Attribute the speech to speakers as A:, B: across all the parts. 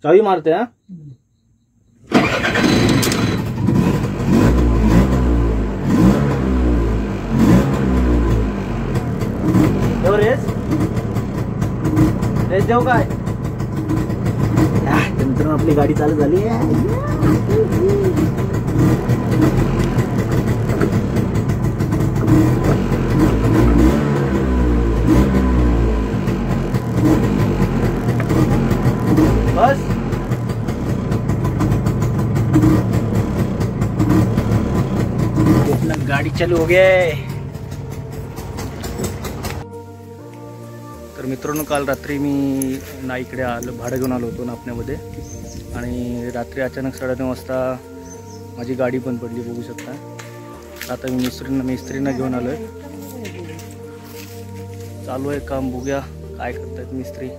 A: चावी मारते हा. रेस देऊ काय. नंतर आपली गाडी चालू झाली. बस अपना गाड़ी चालू हो गया है. तर मित्रांनो, काल रात्री मी नाईकडे भाडं घेऊन आलो होतो नापण्यामध्ये आणि रात्री अचानक 9:30 वाजता माझी गाडी बंद पडली, बघू शकता. आता मी मिस्त्रींना घेऊन आलो आहे. चालू आहे काम, बघूया काय करतायत मिस्त्री.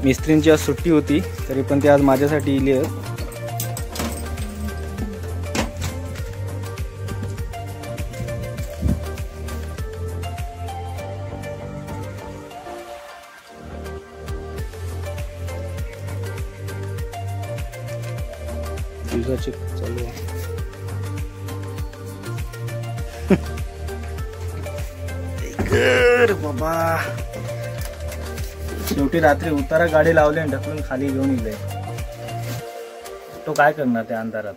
A: मिस्त्रींची आज सुट्टी होती, तरी पण ते आज माझ्यासाठी इले. चेक चालू आहे. बाबा शेवटी रात्री उतारा गाडी लावली आणि ढकलून खाली घेऊन इले. तो काय करणार त्या अंधारात.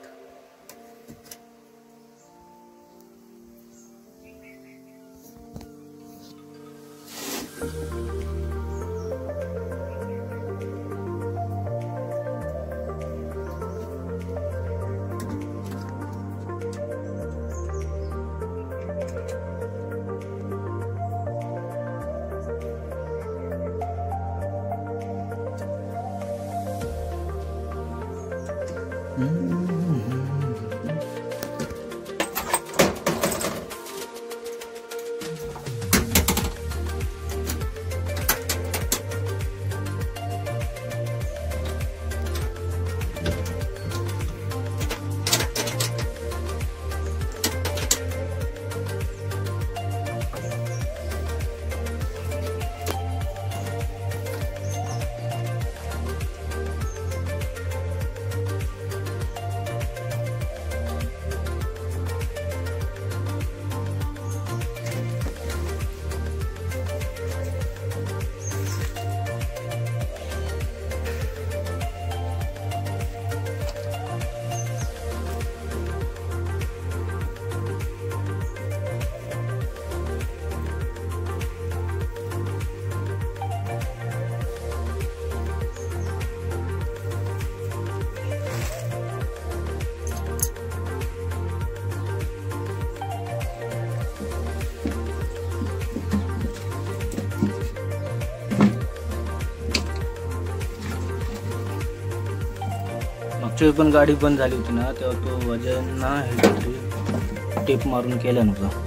A: मागच्या पण गाडी बंद झाली होती ना, तेव्हा तो वजन ना हे टेप मारून केला नव्हता.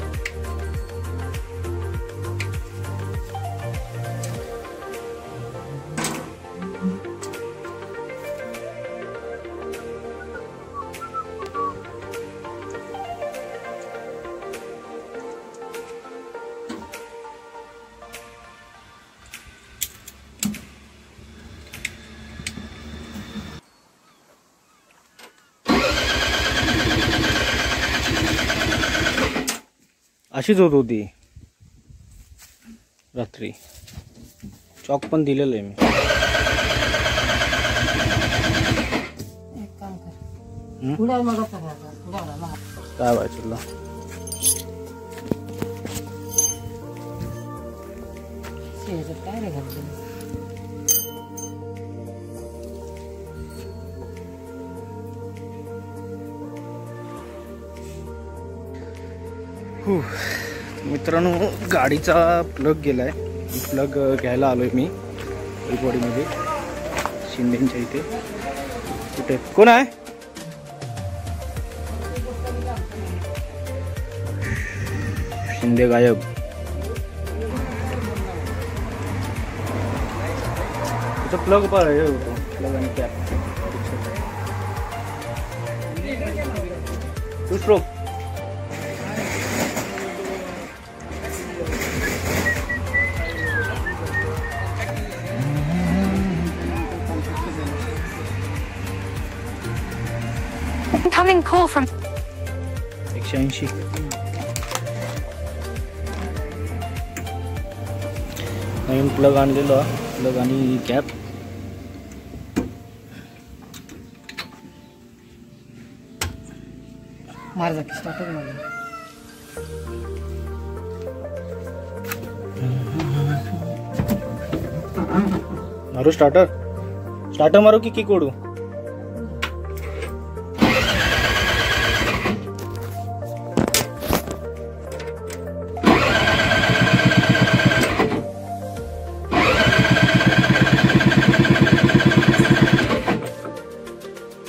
A: अशीच होत होती रात्री. चॉक पण दिलेलं आहे मी. काय व्हायचं तुला. मित्रांनो, गाडीचा प्लग गेलाय. प्लग घ्यायला आलोय मी रिपोर्टिंगमध्ये शिंदेच्या इथे. कुठे कोण आहे. शिंदे गायब. प्लग पर आहे प्लग आणि cap. Two stroke.
B: Incoming call from
A: 180. नवीन प्लग आणलेलो, प्लग आणि कॅप.
C: मार स्टार्टर
A: मारू स्टार्टर. स्टार्टर मारू की किक ओढू.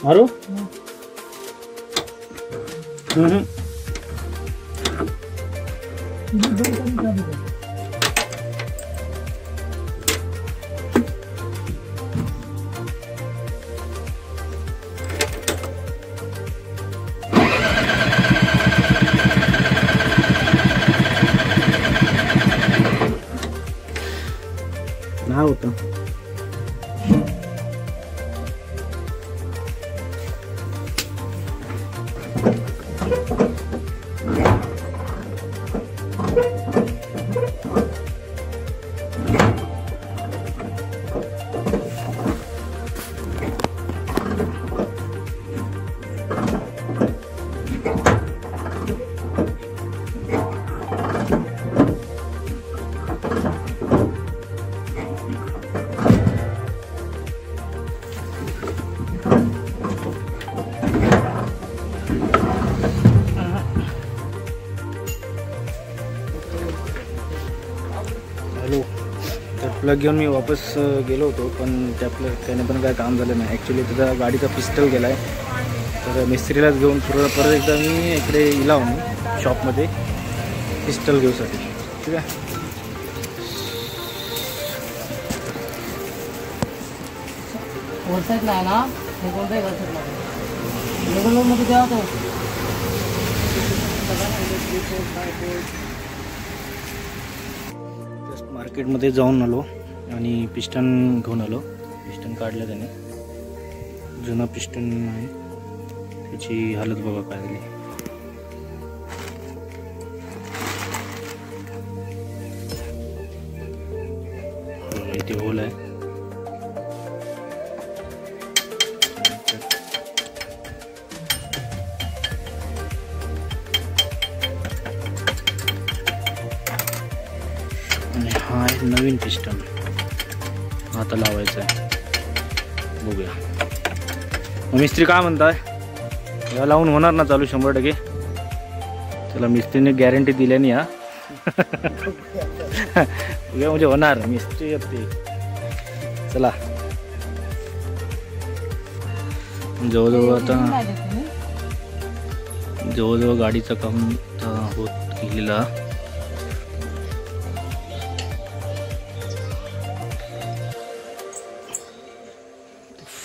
A: मारू. ना होतं. प्लग घेऊन मी वापस गेलो होतो, पण त्याने पण काय काम झालं नाही. ॲक्च्युली त्याचा गाडीचा पिस्टल गेला आहे, तर मिस्त्रीलाच घेऊन परत एकदा मी इकडे इला मी शॉपमध्ये पिस्टल घेऊसाठी. ठीक आहे.
C: साईडला आहे ना, हे कोणत्या साईडला मध्ये द्या होतो.
A: मार्केटमध्ये जाऊन आलो आणि पिस्टन घेऊन आलो. पिस्टन काढलं त्याने, जुना पिस्टन आहे, त्याची हालत बघा काय झाली. इथे होल आहे. आणि हा आहे नवीन पिस्टन, आता लावायचा आहे. बघूया मिस्त्री काय म्हणताय. या लावून होणार ना चालू 100%. चला मिस्त्रीने गॅरंटी दिल्याने हा. बघूया म्हणजे होणार. मिस्त्री येते. चला जवळजवळ गाडीचं काम होत गेलेला.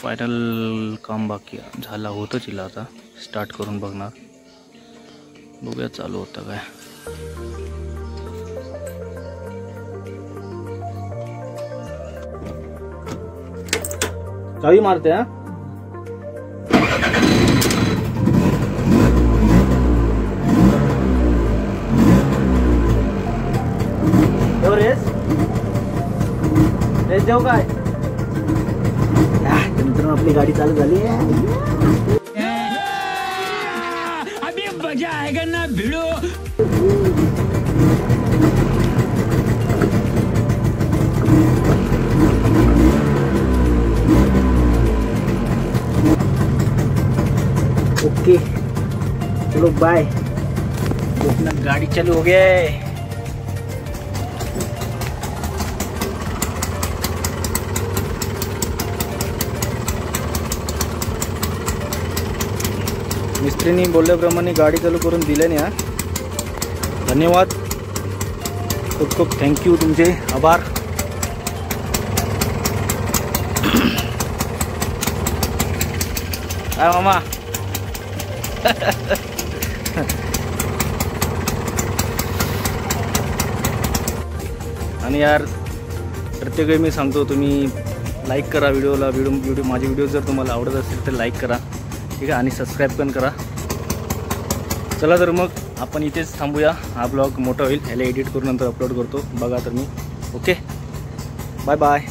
A: फायनल काम बाकी झाला होतं तिला. आता स्टार्ट करून बघणार, बघूया चालू होतं काय. चावी मारते हा. रेस देऊ काय. नंतर आपली गाडी चालू झाली.
D: अभी मजा आएगा ना भिड़ो.
A: ओके चलो बाय. अपना गाड़ी चालू हो गया है. मिस्त्रीनी बोलल्याप्रमाणे गाडी चालू करून दिल्याने हा. धन्यवाद, खूप खूप थँक्यू, तुमचे आभार. काय मामा आणि यार प्रत्येक वेळी मी सांगतो तुम्ही लाईक करा व्हिडिओला. माझे व्हिडिओ जर तुम्हाला आवडत असेल तर लाईक करा, ठीक आहे, आणि सबस्क्राईब पण करा. चला तर मग आपण इथेच थांबूया. हा ब्लॉग मोठा होईल, ह्याला एडिट करून नंतर अपलोड करतो, बघा तर मी. Okay, bye bye.